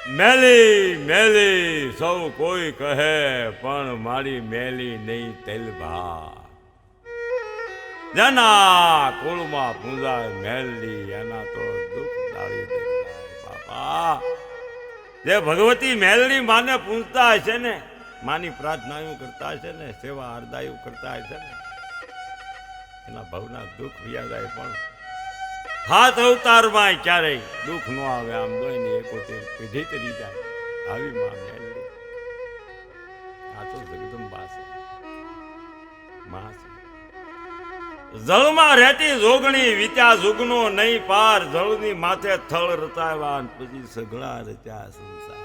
મેલી મેલી સૌ કોઈ કહે પણ મારી મેલી નહીં તેલભા જેના કુળમાં પૂંજાય મેલી એના તો દુઃખ ડાળી દે બાપા જે ભગવતી મેલની માને પૂંજતા હશે ને માની પ્રાર્થનાઓ કરતા હશે ને સેવા અરદાયું કરતા હશે ને એના ભવના દુઃખ વ્યા જાય પણ હાથ અવતારમાં ક્યારેય દુઃખ ન આવે આમ દોઈને 71 પેઢી તરી જાય આવી માં મેલડી આ તો જગદંબા છે માં છે જળમાં રહેતી જોગણી વિત્યા જુગનો નહીં પાર જળની માથે થળ રચાવ્યા પછી સઘળા રચ્યા સંસાર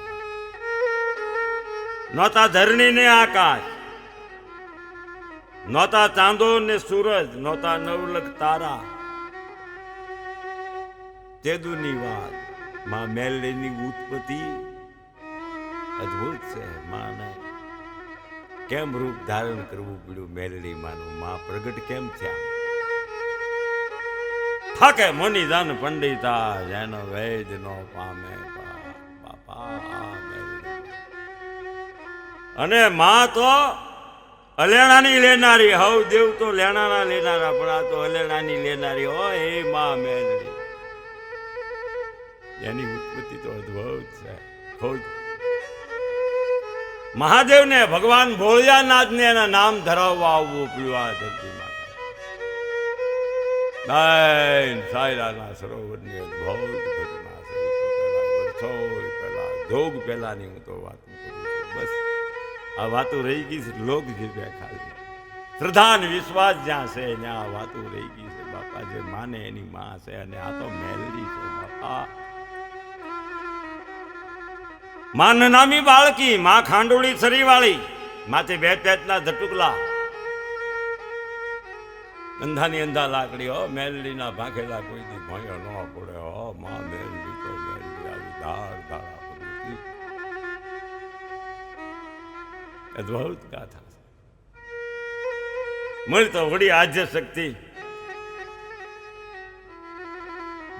નોતા ધરણી ને આકાશ નોતા ચાંદો ને સૂરજ નોતા નવલખ તારા તેદુની વાત માં મેલડીની ઉત્પત્તિ અદ્ભુત છે માને કેમ રૂપ ધારણ કરવું પડ્યું મેલડી માનું માં પ્રગટ કેમ થયા થાકે મુનિ જન પંડિતા જેનો વેદ નો પામે બાપા અને માં તો અલેણાની લેનારી હવ દેવ તો લેણાના લેનારા પણ આ તો અલેણાની લેનારી હોય એ માં મેલડી એની ઉત્પત્તિ તો અદ્ભુત છે ખુદ મહાદેવને ભગવાન ભોળિયાનાથને એના નામ ધરાવવા આવવું પડ્યું આ ધરતીમાં સાયરાના સરોવરની અદ્ભુત ઘટના છે વર્ષો પહેલા જોગ પહેલાની હું તો વાત કરું છું બસ આ વાતો રહી ગઈ છે લોક જીવ્યા ખાલી શ્રદ્ધા ને વિશ્વાસ જ્યાં છે ત્યાં આ વાતો રહી ગઈ છે બાપા જે માને એની માં છે અને આ તો મેલડી છે બાપા માં નામી બાળકી માં ખાંડોળી સરીવાળી માથે બે પેટના ધટુકલા અંધાની અંધા લાકડી હો મેલડીના ભાંખેલા કોઈ દી ભણ્યો ન પડે હો માં મેલડી તો મેલડી આવી ધાર ધારા પડી અદ્ભુત ગાથા મળી તો વળી આદ્ય શક્તિ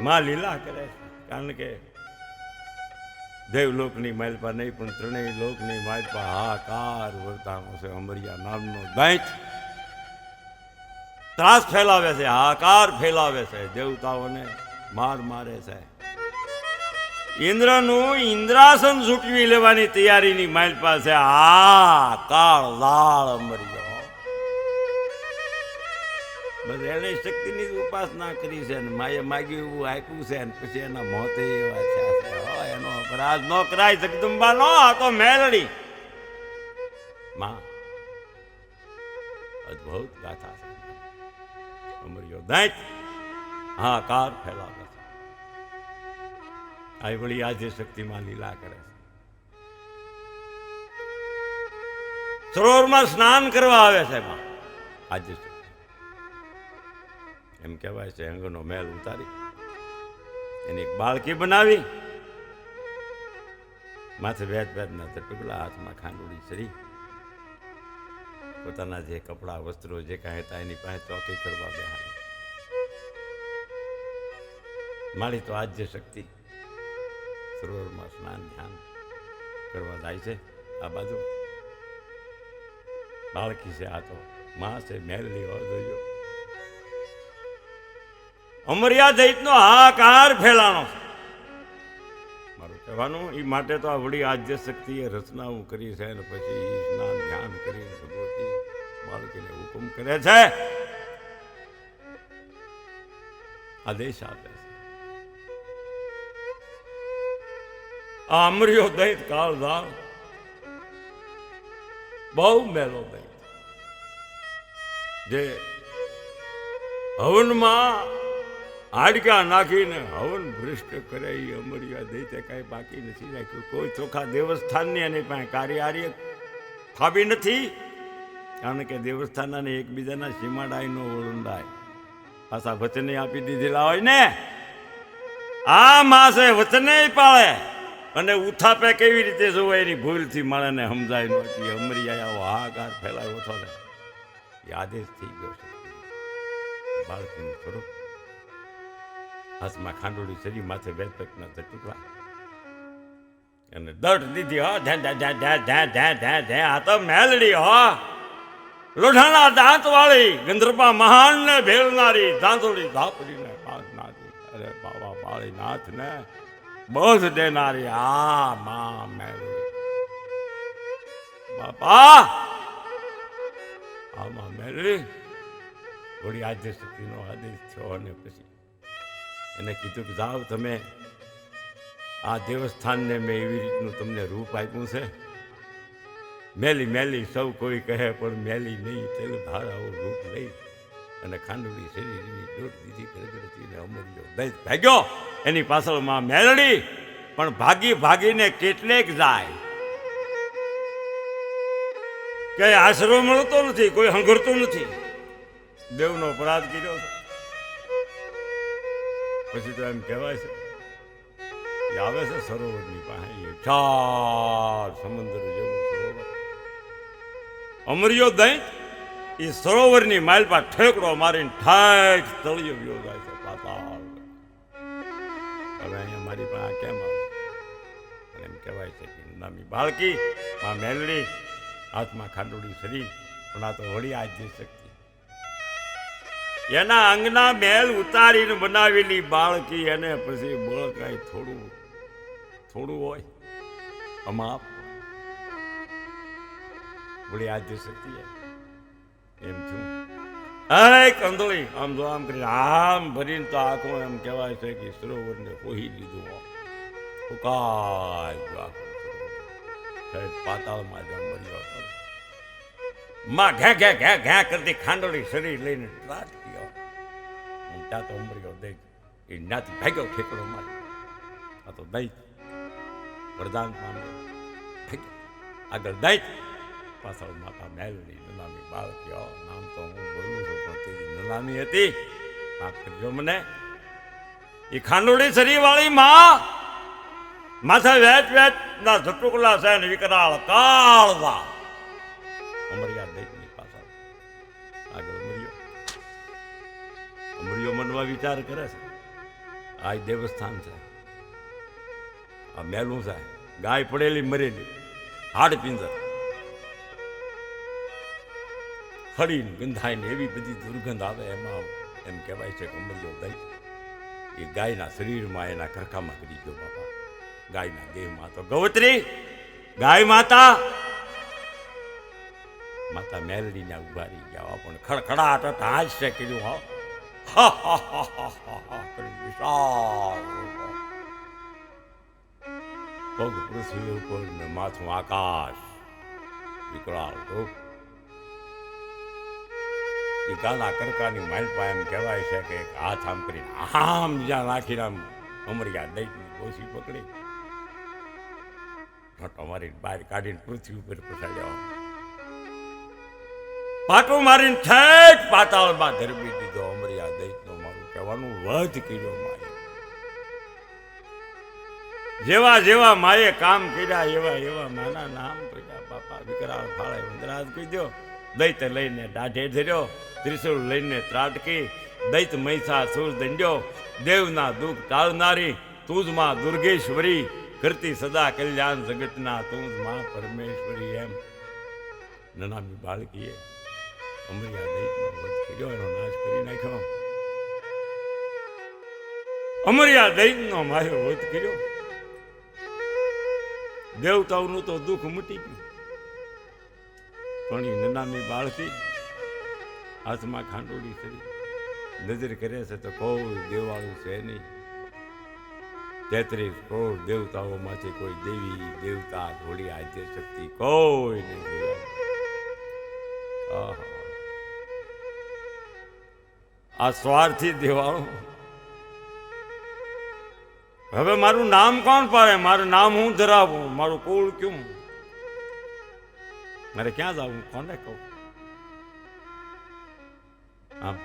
માં લીલા કરે કારણ કે દેવલોકની માલપા નહીં પણ ત્રણેય લોકની માલપા હાકાર વર્તાનો છે અમરિયા નામનો દૈત ત્રાસ ફેલાવે છે હાકાર ફેલાવે છે દેવતાઓને માર મારે છે ઇન્દ્રનું ઇન્દ્રાસન ઝૂંટવી લેવાની તૈયારીની માલપા છે કાળ લાળ અમરિયો બસ એને શક્તિની ઉપાસના કરી છે ને માએ માગ્યું એવું આપ્યું છે ને પછી એના મોતે એવા થયા છે એનો અપરાધ ન કરાય જગદંબા નો આ તો મેલડી માં અદ્ભુત ગાથા છે અમરિયો દૈત હાકાર ફેલાવે છે આ વળી આજે શક્તિમાં લીલા કરે છે સરોવરમાં સ્નાન કરવા આવે છે માં આજે એમ કહેવાય છે અંગનો મેલ ઉતારી એની એક બાળકી બનાવી માથે વેદ વેદના ટુકડા હાથમાં ખાંડોળી સરી પોતાના જે કપડા વસ્ત્રો જે કાંઈ હતા એની પાસે ચોકી કરવા બેહાડી મારી તો આદ્ય શક્તિ સરોવરમાં સ્નાન ધ્યાન કરવા જાય છે આ બાજુ બાળકી છે આ તો માં છે મેલડી જોયો અમરિયા દૈતનો હાકાર ફેલાણો છે મારું કહેવાનું એ માટે તો આ વળી આદ્ય શક્તિએ રચનાઓ કરી છે અને પછી સ્નાન ધ્યાન કરીને ભગવતી બાળકીને હુકમ કરે છે આદેશ આપે છે આ અમરિયો દૈત કાળધાર બહુ મેલો દૈત જે હવનમાં હાડકા નાખીને હવન ભ્રષ્ટ કરે એ અમરિયા દૈતે કાંઈ બાકી નથી રાખ્યું કોઈ ચોખા દેવસ્થાનની એની પાસે કાર્ય ફાવી નથી કારણ કે દેવસ્થાનને એકબીજાના સીમાડાય નો ઓળંડાય પાછા વચને આપી દીધેલા હોય ને આ માસે વચને પાળે અને ઉથાપે કેવી રીતે જોવાય એની ભૂલથી માણસને સમજાય નહોતી અમરિયા આવો હાહાકાર ફેલાયો હતો ને એ આદેશ થઈ ગયો છે બાળકીનું સ્વરૂપ હાથમાં ખાંડોળી શરીર માથે બે પેટના ટુકડા એને દટ દીધી હો, આ તો મેલડી હો, લોઢાના દાંત વાળી, ગંધર્પા મહાન ને ભેળનારી, ધાંધોળી ધાપડીને બાંધનારી, અરે બાબા બાળીનાથ ને બોધ દેનારી આ માં મેલડી. બાપા આમાં મેલડી થોડી આદ્ય શક્તિનો આદેશ થયો અને પછી એને કીધું કે જાઓ તમે, આ દેવસ્થાનને મેં એવી રીતનું તમને રૂપ આપ્યું છે, મેલી મેલી સૌ કોઈ કહે પણ મેલી નહીં, તેલ ભારાવું રૂપ લઈ અને ખાંડુડી શરીરની દોટ દીધી ગરગડતીને અમર્યો દઈ ભાગ્યો. એની પાછળમાં મેલડી પણ ભાગી ભાગીને કેટલેક જાય, ક્યાંય આશરો મળતો નથી, કોઈ હંગરતું નથી, દેવનો અપરાધ કર્યો છે. પછી તો એમ કહેવાય છે એ આવે છે સરોવરની પાસે, ચાર સમુદ્ર જેવું સરોવર, અમર્યો દૈત એ સરોવરની માઇલ પર ઠેકડો મારીને ઠાક તળિયો ગયો જાય છે પાતાળ. હવે અહીંયા મારી પાસે કેમ આવે? અને એમ કહેવાય છે કે નામી બાળકી માં મેલડી, હાથમાં ખાંડોડી શરીર, પણ આ તો વળી આદ્ય શક્તિ, એના અંગના મેલ ઉતારીને બનાવેલી બાળકી, એને પછી બળ કાંઈ થોડું થોડું હોય અમાપ, વળી આદ્ય શક્તિ એમ થયું. અરે કંદળી આમ જો આમ કરીને આમ ભરીને તો આખું એમ કહેવાય છે કે સરોવરને કોહી લીધું, ફૂકાય પાતાળમાં જ મર્યો હતો. માં ઘે ઘે ઘે ઘે કરતી ખાંડોળી શરીર લઈને ત્રાટ ગયો. ત્યાં તો ઉમર્યો દઈ એ નાથી ભાગ્યો ઠેકડો મારી. આ તો દૈત વરદાન પામ્યો, આગળ દૈત, પાછળ માતા મેલડી નનામી બાળકીઓ. નામ તો હું બોલું છું પણ તેની નનામી હતી, માફ કરજો મને. એ ખાંડોળી શરીર વાળી માં માથે વેચ વેચ ના ઝટુકલા છે ને વિકરાળ કાળવા અમર્યા દૈતની પાછળ આગળ અમર્યો. અમર્યો મનમાં વિચાર કરે છે, આ દેવસ્થાન છે, આ મેલું છે, ગાય પડેલી મરેલી, હાડ પિંજર ખડીને ગંધાઈને એવી બધી દુર્ગંધ આવે. એમાં એમ કહેવાય છે કે અમર્યો દૈત એ ગાયના શરીરમાં એના કરકામાં કરી ગયો. બાપા ગાયના દેહમાં તો ગૌત્રી ગાય માતા માતા મેલડીને ઉભા રહી ગયા, પણ ખડખડાટ હાસ્ય કર્યું. વિશાળ પગ પૃથ્વી ઉપર ને માથું આકાશ, વિકરાળ રૂપ. એ ગાના કરકાની માલપા એમ કહેવાય છે કે હાથ આમ કરીને આમ જ્યાં નાખીને આમ અમર્યા દૈતની ગોસી પકડી અમારી બહાર કાઢીને પૃથ્વી ઉપર પછાડ્યા, પાટો મારીને ઠેક પાતાળમાં ધરબી દીધો. અમર્યા દૈતનો મારું કહેવાનું વધ કર્યો માએ. જેવા જેવા માએ કામ કર્યા એવા એવા નાના નામ કર્યા. બાપા વિકરાળ ફાળે વંદરાજ કહી દો. દૈત લઈને દાઢે ધર્યો, ત્રિશુળ લઈને ત્રાટકી, દૈત મહિષાસુર દંડ્યો, દેવના દુઃખ ટાળનારી તું જ માં દુર્ગેશ્વરી, કરતી સદા કલ્યાણ જગતના તું જ માં પરમેશ્વરી. એમ નનામી બાળકીએ અમર્યા દૈતનો વધ કર્યો, એનો નાશ કરી નાખ્યો. અમર્યા દૈતનો માયો વધ કર્યો. દેવતાઓનું તો દુઃખ મટી ગયું, પણ એ નનામી બાળકી હાથમાં ખાંડોળી કરી નજર કરે છે તો કોઈ દેવાળું છે નહીં. 33 કરોડ દેવતાઓમાંથી કોઈ દેવી દેવતા થોડી આદ્ય શક્તિ કોઈ નહીં જોયા. આ સ્વાર્થી દેવાળો. હવે મારું નામ કોણ પાડે? મારું નામ હું ધરાવું? મારું કુળ ક્યું? મારે ક્યાં જવું? કોને કહું? આમ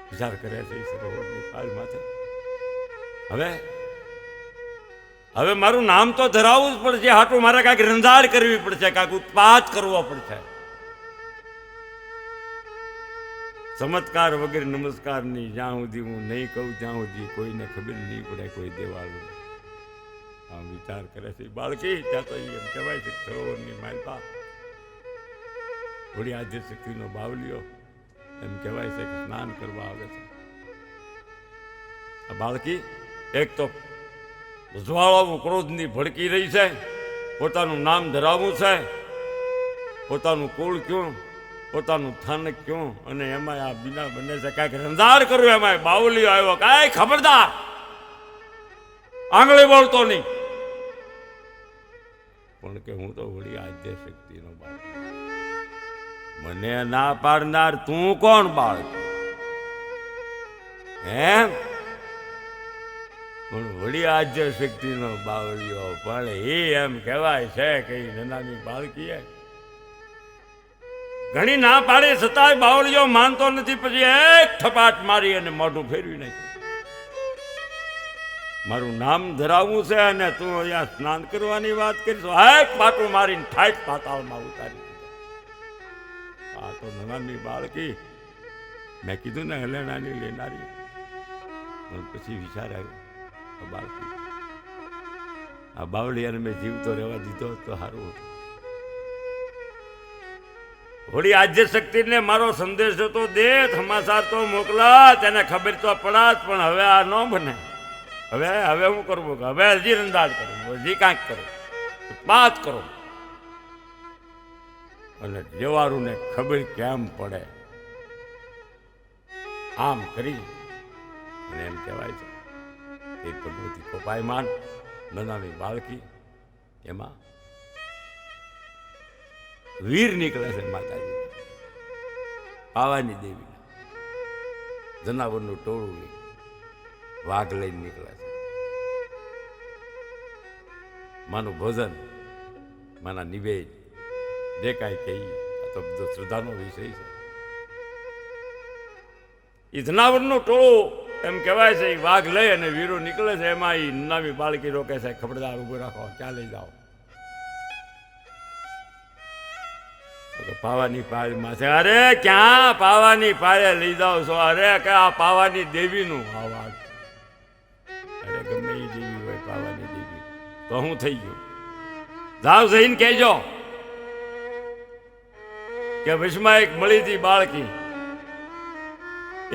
વિચાર કરે છે સરોવરની પાળ માથે. હવે મારું નામ તો ધરાવવું જ પડશે. હાટું મારે કાંઈક રંજાડ કરવી પડશે, કાંઈક ઉત્પાદ કરવો પડશે. ચમત્કાર વગર નમસ્કાર નહીં. જ્યાં સુધી હું નહીં કહું ત્યાં સુધી કોઈને ખબર નહીં પડે કોઈ દેવાળું. આમ વિચાર કરે છે બાળકી. ત્યાં તો એમ કહેવાય છે સરોવરની માલપા વળી આદ્ય શક્તિનો બાવલીઓ એમ કહેવાય છે કે સ્નાન કરવા આવે છે. આ બાળકી એક તો જ્વાળાઓ ક્રોધની ભડકી રહી છે, પોતાનું નામ ધરાવવું છે, પોતાનું કુળ ક્યું, પોતાનું સ્થાનક ક્યું, અને એમાં આ બીના બને છે કાંઈક રંધાર કર્યું, એમાં બાવલીઓ આવ્યો, કાંઈ ખબરદાર આંગળી બોલતો નહીં. પણ કે હું તો વળી આદ્ય શક્તિનો બાળક, મને ના પાડનાર તું કોણ બાળક? એમ પણ વળી આદ્ય શક્તિનો બાવળિયો, પણ એ એમ કહેવાય છે કે નનાની બાળકીએ ઘણી ના પાડી છતાંય બાવળિયો માનતો નથી. પછી એક થપાટ મારી અને મોઢું ફેરવી નાખ્યું. મારું નામ ધરાવવું છે અને તું અહીંયા સ્નાન કરવાની વાત કરીશ, એક પાટું મારીને ઠાઠ પાતાળમાં ઉતારી દીધો. આ તો નનાની બાળકી, મેં કીધું ને હલેણાની લેનારી. પણ પછી વિચાર આવ્યો, આ બાળકી, આ બાવળિયાને મેં જીવતો રહેવા દીધો તો સારું હતું. વળી આદ્ય શક્તિને મારો સંદેશો તો દે, સમાચાર તો મોકલા, તેને ખબર તો પડાત. પણ હવે આ ન બને. હવે હું કરવું કે હવે હજી રંદાજ કરું, હજી કાંઈક કરું, વાત કરો. અને જેવારુને ખબર કેમ પડે આમ કરી અને એમ કહેવાય છે એ ભગવતી કોપાયમાન નનાની બાળકી, એમાં વીર નીકળે છે માતાજી, પાવાની દેવી, જનાવરનું ટોળું લઈ, વાઘ લઈને નીકળે છે. માનું ભોજન, માના નિવેદ, જે કાંઈ કહીએ આ તો બધો શ્રદ્ધાનો વિષય છે. એ જનાવરનું ટોળું એમ કહેવાય છે, એ વાઘ લઈ અને વીરો નીકળે છે. એમાં એ નનામી બાળકી રોકે છે, ખબરદાર ઊભું રાખો, ક્યાં લઈ જાઓ? પાવાની પાળમાં છે. અરે ક્યાં પાવાની પાળે લઈ જાઓ છો? અરે કે આ પાવાની દેવીનું આ વાત. અરે ગમે એ દેવી હોય, પાવાની દેવી તો હું થઈ ગયું? જાવ જઈને કહેજો કે વશમાં એક મળી હતી બાળકી,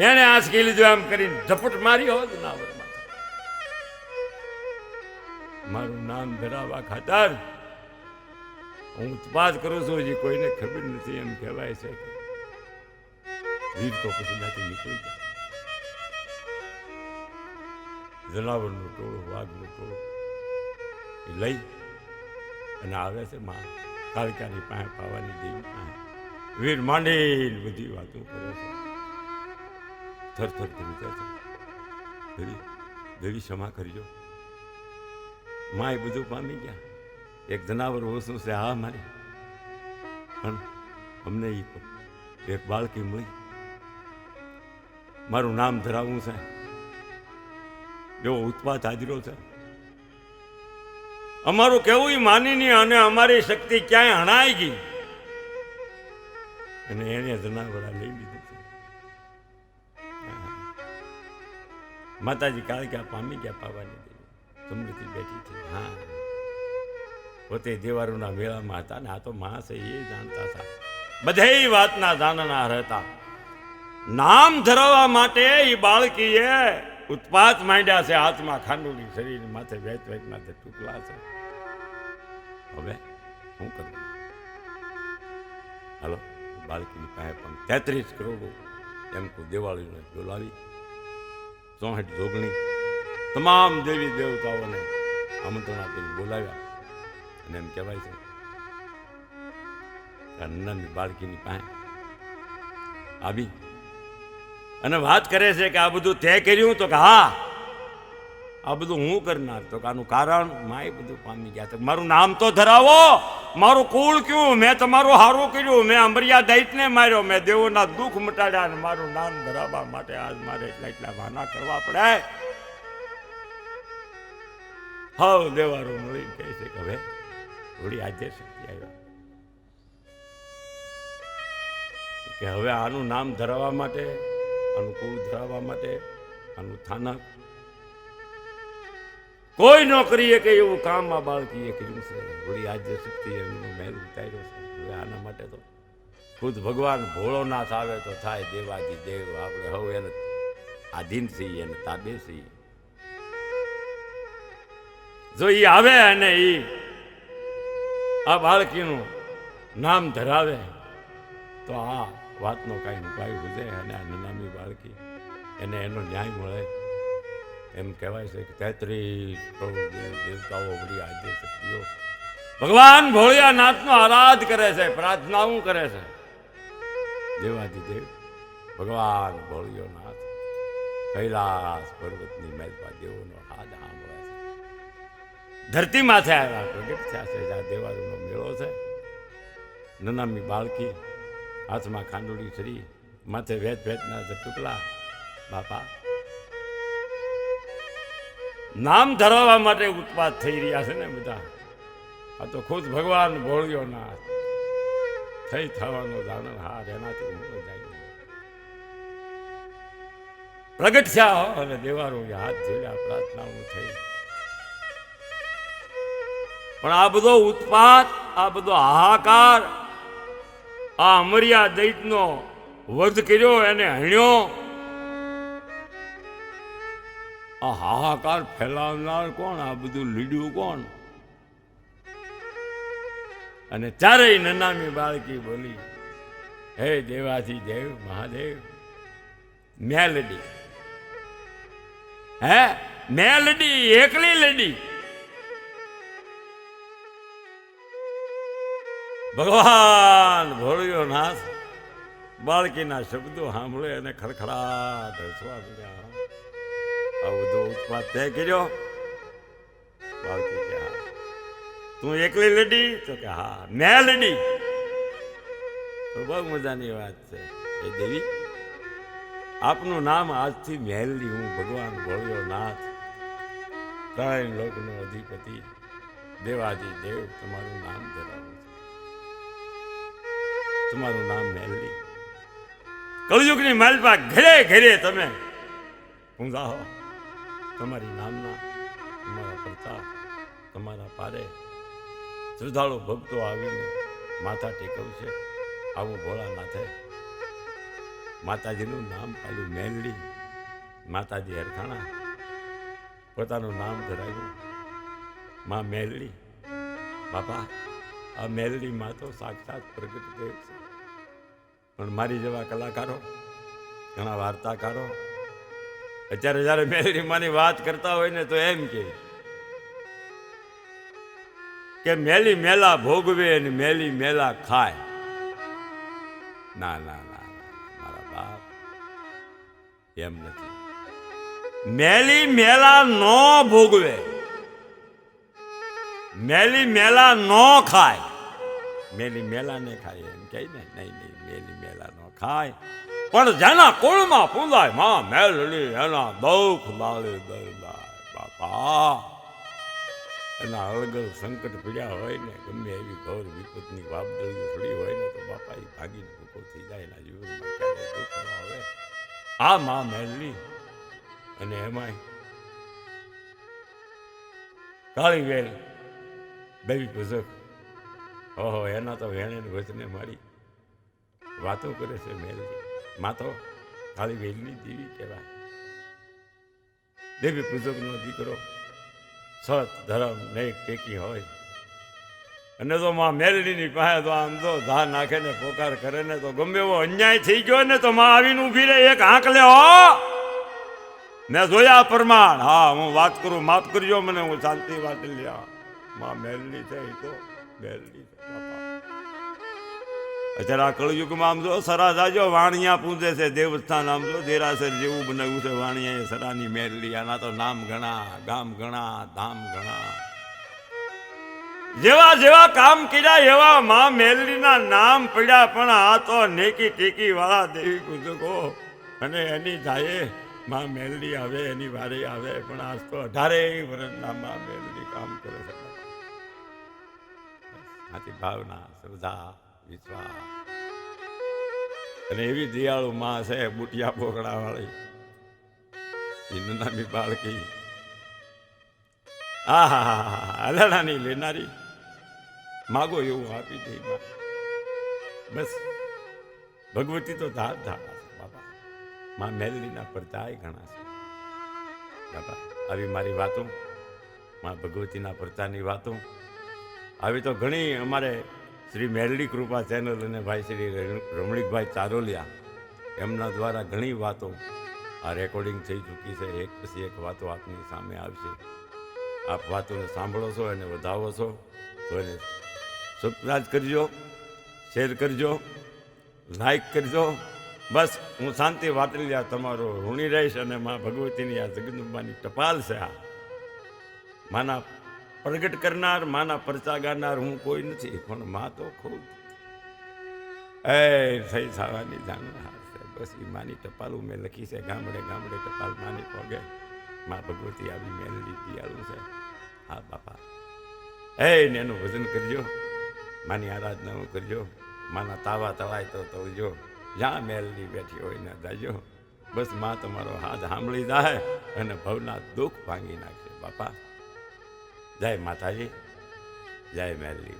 એને આંચકી લીધો, એમ કરીને ઝપટ મારી હોત ના મારું નામ ધરાવવા ખાતર હું તપાસ કરું છું, હજી કોઈને ખબર નથી. એમ કહેવાય છે કે વીર તો પછી ત્યાંથી નીકળી જાય. જનાવરનું ટોળું, વાઘનું ટોળું એ લઈ અને આવે છે માં કાળકાની પાસે, પાવાની દેવી પાસે. વીર માંડી બધી વાતો કરે છે, થર ધ્રુજે છે. દેવી ક્ષમા કરજો, માં એ બધું પામી ગયા. એક જનાવર ઓછું છે, હા મારી, પણ અમને એક બાળકી મળી, મારું નામ ધરાવવું છે, એવો ઉત્પાત હાજરો છે. અમારું કેવું માની નહીં, અને અમારી શક્તિ ક્યાંય હણાઈ ગઈ, અને એને જનાવરા લઈ લીધું છે. માતાજી કાળકા પામી ગયા, પાવાની દેવી સમૃદ્ધિ બેઠી છે. હા, પોતે દેવારોના મેળામાં હતા ને આ તો માણસ એ જાણતા હતા, બધે વાતના જાણનાર હતા. નામ ધરાવવા માટે એ બાળકીએ ઉત્પાત માંડ્યા છે. હાથમાં ખાંડુલી, શરીર માથે વેચ વેચના ટુકડા છે. હવે શું કરવું? હાલો, બાળકીની પાસે પણ 33 કરોડ એમ કોઈ દેવાળીને બોલાવી, 64 જોગણી, તમામ દેવી દેવતાઓને આમંત્રણ આપીને બોલાવ્યા. અને એમ કહેવાય છે કે નંદની બાળકીની પાસે આવી અને વાત કરે છે કે આ બધું તે કર્યું? તો કે હા, આ બધું હું કરનાર. તો કે આનું કારણ માય બધું પામી ગયા. તો મારું નામ તો ધરાવો, મારું કુળ ક્યું, મેં તમારું હારું કર્યું, મેં અંબરિયા દૈતને માર્યો, મેં દેવોના દુઃખ મટાડ્યા, અને મારું નામ ધરાવવા માટે આજ મારે એટલા વાના કરવા પડે. હા, દેવારો મળી કહે છે કે હવે થોડી આદ્ય શક્તિ આવ્યા કે હવે આનું નામ ધરાવવા માટે, આનું કુળ ધરાવવા માટે, આનું સ્થાનક કોઈ ન કરીએ કે એવું કામ આ બાળકીએ કર્યું છે. વળી આજે શક્તિ એમનો મહેલ ઉતાર્યો છે. હવે આના માટે તો ખુદ ભગવાન ભોળોનાથ આવે તો થાય દેવાજી દેવ. આપણે હવે એને આધીન છીએ, એને તાબે છીએ. જો એ આવે અને એ આ બાળકીનું નામ ધરાવે તો આ વાતનો કાંઈ ઉપાય વધે અને આ નનામી બાળકી એને એનો ન્યાય મળે. એમ કહેવાય છે કે 33 દેવતાઓ વળી આજે શક્તિઓ ભગવાન ભોળિયાનાથનો આરાધ કરે છે, પ્રાર્થનાઓ કરે છે. દેવાજી દેવ ભગવાન ભોળિયોનાથ કૈલાસ પર્વતની મહેલપા દેવોનો હાથ સાંભળે છે. ધરતી માથે આવ્યા પ્રગટ થયા છે. જ્યાં દેવારોનો મેળો છે. નનામી બાળકી હાથમાં ખાંડોળી છરી, માથે વેચ વેચના ટુકડા. બાપા નામ ધરાવવા માટે ઉત્પાદ થઈ રહ્યા છે ને બધા. આ તો ખુદ ભગવાન ભોળિયોનાથ થઈ થવાનો જાણો હાર એનાથી મોટો જાય પ્રગટ થયા અને દેવારો હાથ જોડ્યા, પ્રાર્થનાઓ થઈ. પણ આ બધો ઉત્પાદ, આ બધો હાહાકાર, આ અમર્યા દૈતનો વધ કર્યો, એને હણ્યો. આ હાહાકાર ફેલાવનાર કોણ? આ બધું લીડ્યું કોણ? અને ચારેય નનામી બાળકી બોલી, હે દેવાથી દેવ મહાદેવ, મેલડી. હે મેલડી, એકલી લેડી. ભગવાન ભોળિયોનાથ બાળકીના શબ્દો સાંભળે અને ખડખડાટ હસવા મળ્યા. આ બધો ઉત્પાદ તે કર્યો. બાળકી કે હા તું એકલી લેડી? તો કે હા મેલડી. તો બહુ મજાની વાત છે. એ દેવી આપનું નામ આજથી મેલડી. હું ભગવાન ભોળિયોનાથ ત્રણ લોકનો અધિપતિ દેવાજી દેવ તમારું નામ ધરાવું છું. તમારું નામ મેલડી. કળયુગની માલપા ઘરે ઘરે તમે પૂંજાહો. તમારી નામના, તમારા પ્રતાપ, તમારા પારે શ્રદ્ધાળુ ભક્તો આવીને માથા ટેકવશે. આવું ભોળાનાથે માતાજીનું નામ પાડ્યું મેલડી. માતાજી હરખાણા પોતાનું નામ ધરાવ્યું માં મેલડી. બાપા આ મેલડી માં તો સાક્ષાત પ્રગટ દેવ છે. પણ મારી જેવા કલાકારો, ઘણા વાર્તાકારો અત્યારે જયારે મેલડી માની વાત કરતા હોય ને તો એમ કે મેલી મેલા ભોગવે અને મેલી મેલા ખાય. ના ના ના મારા બાપ, એમ નથી. મેલી મેલા નો ભોગવે, મેલી મેલા નો ખાય. મેલી મેલા ને ખાય એમ કહે ને? નહીં નહીં, મેલી મેલા નો ખાય. પણ જેના કુળમાં પૂંજાય માં મેલડી, એના દુઃખ લાવે દરદાય. બાપા એના અળગળ સંકટ પીડ્યા હોય ને, ગમે એવી ઘોર વિપતની વાપદળીઓ પડી હોય ને, તો બાપા એ ભાગીને ભૂકો થઈ જાય. એના જીવનમાં ક્યારે દુઃખ ન આવે. આ માં મેલડી. અને એમાંય કાળી વેલ દેવી પૂજક. ઓહો, એના તો વેણે વચને મારી વાતો કરે છે મેલડી. માં તો કાળી વેલની દેવી કહેવાય. દેવી પૂજકનો દીકરો સત ધર્મ નેક ટેકી હોય. અને તો માં મેલડીની પાસે તો આમ તો ધા નાખે ને પોકાર કરે ને, તો ગમે એવો અન્યાય થઈ ગયો ને તો માં આવીને ઊભી રહે. એક આંક લે હો, મેં જોયા પ્રમાણ. હા હું વાત કરું, માફ કરજો મને, હું શાંતિ વાત લ્યા. માં મેલડી છે એ તો મેલડી છે બાપા. અત્યારે આ કળયુગમાં આમ જો સરા જાજો વાણિયા પૂજે છે દેવસ્થાન. આમ જો દેરાસર જેવું બનાવ્યું છે વાણિયા એ સરાની મેલડી. આના તો નામ ઘણા, ગામ ઘણા, ધામ ઘણા. જેવા જેવા કામ કર્યા એવા માં મેલડીના નામ પડ્યા. પણ આ તો નેકી ટેકી વાળા દેવી પૂજકો અને એની જાય માં મેલડી આવે, એની વારે આવે. પણ આજ તો 18 વર્ષના માં મેલડી કામ કરે છે. આથી ભાવના, શ્રદ્ધા, વિશ્વાસ અને એવી દયાળુ માં છે બુટિયા પોકડા વાળી. એ નાની બાળકી હા હા હા હા અલાડાની લેનારી માગો એવું આપી દે માં. બસ ભગવતી તો ધાર ધારા છે બાપા. માં મેલડીના પરચાય ઘણા છે બાપા. આવી મારી વાતો માં ભગવતીના પરચાની વાતો આવી તો ઘણી અમારે શ્રી મેલડી કૃપા ચેનલ અને ભાઈ શ્રી રમણીકભાઈ ચારોલિયા એમના દ્વારા ઘણી વાતો આ રેકોર્ડિંગ થઈ ચૂકી છે. એક પછી એક વાતો આપની સામે આવશે. આપ વાતોને સાંભળો છો અને વધાવો છો તો એને સબસ્ક્રાઇબ કરજો, શેર કરજો, લાઈક કરજો. બસ હું શાંતિ વાતલી તમારો ઋણી રહીશ. અને માં ભગવતીની આ જગદંબાની ટપાલ છે. આ માના પ્રગટ કરનાર, માના પરચા ગાનાર હું કોઈ નથી, પણ માં તો ખૂબ એ થઈ થવાની જાણનાર છે. બસ એ માની ટપાલું મેં લખી છે. ગામડે ગામડે ટપાલ માની પગે માં ભગવતી આવી મેલડી દિયાળું છે. હા બાપા એનું ભજન કરજો, માની આરાધના કરજો. માના તાવા તળાય તો તળજો, જ્યાં મેલડી બેઠી હોય ને જાજો. બસ માં તમારો હાથ સાંભળી જાય અને ભવના દુઃખ ભાંગી નાખશે બાપા. જય માતાજી, જય મેલડી.